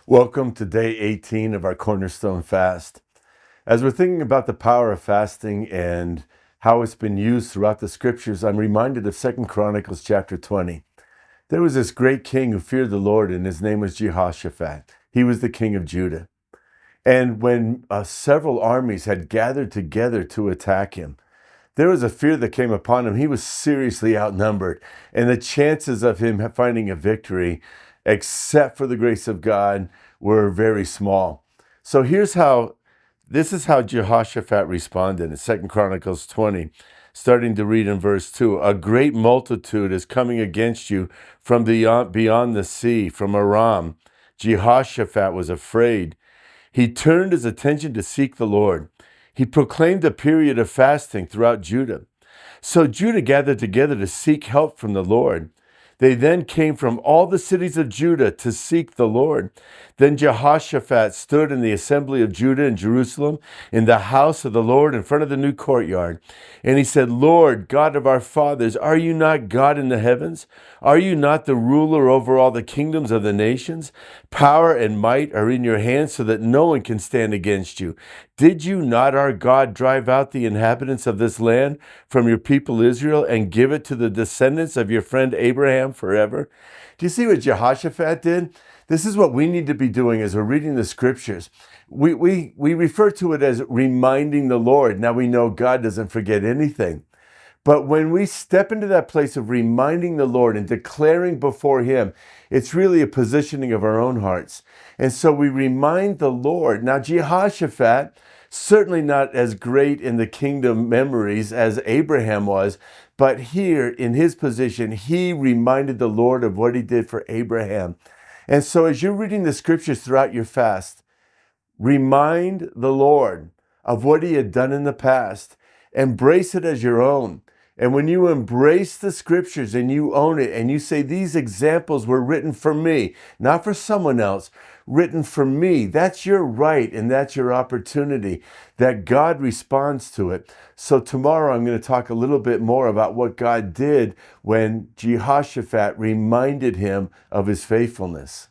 Welcome to day 18 of our Cornerstone fast. As we're thinking about the power of fasting and how it's been used throughout the scriptures, I'm reminded of 2 Chronicles chapter 20. There was this great king who feared the Lord, and his name was Jehoshaphat. He was the king of Judah. And when several armies had gathered together to attack him, there was a fear that came upon him. He was seriously outnumbered, and the chances of him finding a victory, except for the grace of God, were very small. So this is how Jehoshaphat responded in 2 Chronicles 20, starting to read in verse 2. A great multitude is coming against you from beyond the sea, from Aram. Jehoshaphat was afraid. He turned his attention to seek the Lord. He proclaimed a period of fasting throughout Judah. So Judah gathered together to seek help from the Lord. They then came from all the cities of Judah to seek the Lord. Then Jehoshaphat stood in the assembly of Judah in Jerusalem, in the house of the Lord, in front of the new courtyard. And he said, Lord, God of our fathers, are you not God in the heavens? Are you not the ruler over all the kingdoms of the nations? Power and might are in your hands so that no one can stand against you. Did you not, our God, drive out the inhabitants of this land from your people Israel and give it to the descendants of your friend Abraham forever? Do you see what Jehoshaphat did? This is what we need to be doing as we're reading the scriptures. We refer to it as reminding the Lord. Now we know God doesn't forget anything. But when we step into that place of reminding the Lord and declaring before Him, it's really a positioning of our own hearts. And so we remind the Lord. Now, Jehoshaphat, certainly not as great in the kingdom memories as Abraham was, but here in his position, he reminded the Lord of what he did for Abraham. And so as you're reading the scriptures throughout your fast, remind the Lord of what He had done in the past. Embrace it as your own. And when you embrace the scriptures and you own it and you say, these examples were written for me, not for someone else, written for me, that's your right and that's your opportunity, that God responds to it. So tomorrow I'm going to talk a little bit more about what God did when Jehoshaphat reminded him of his faithfulness.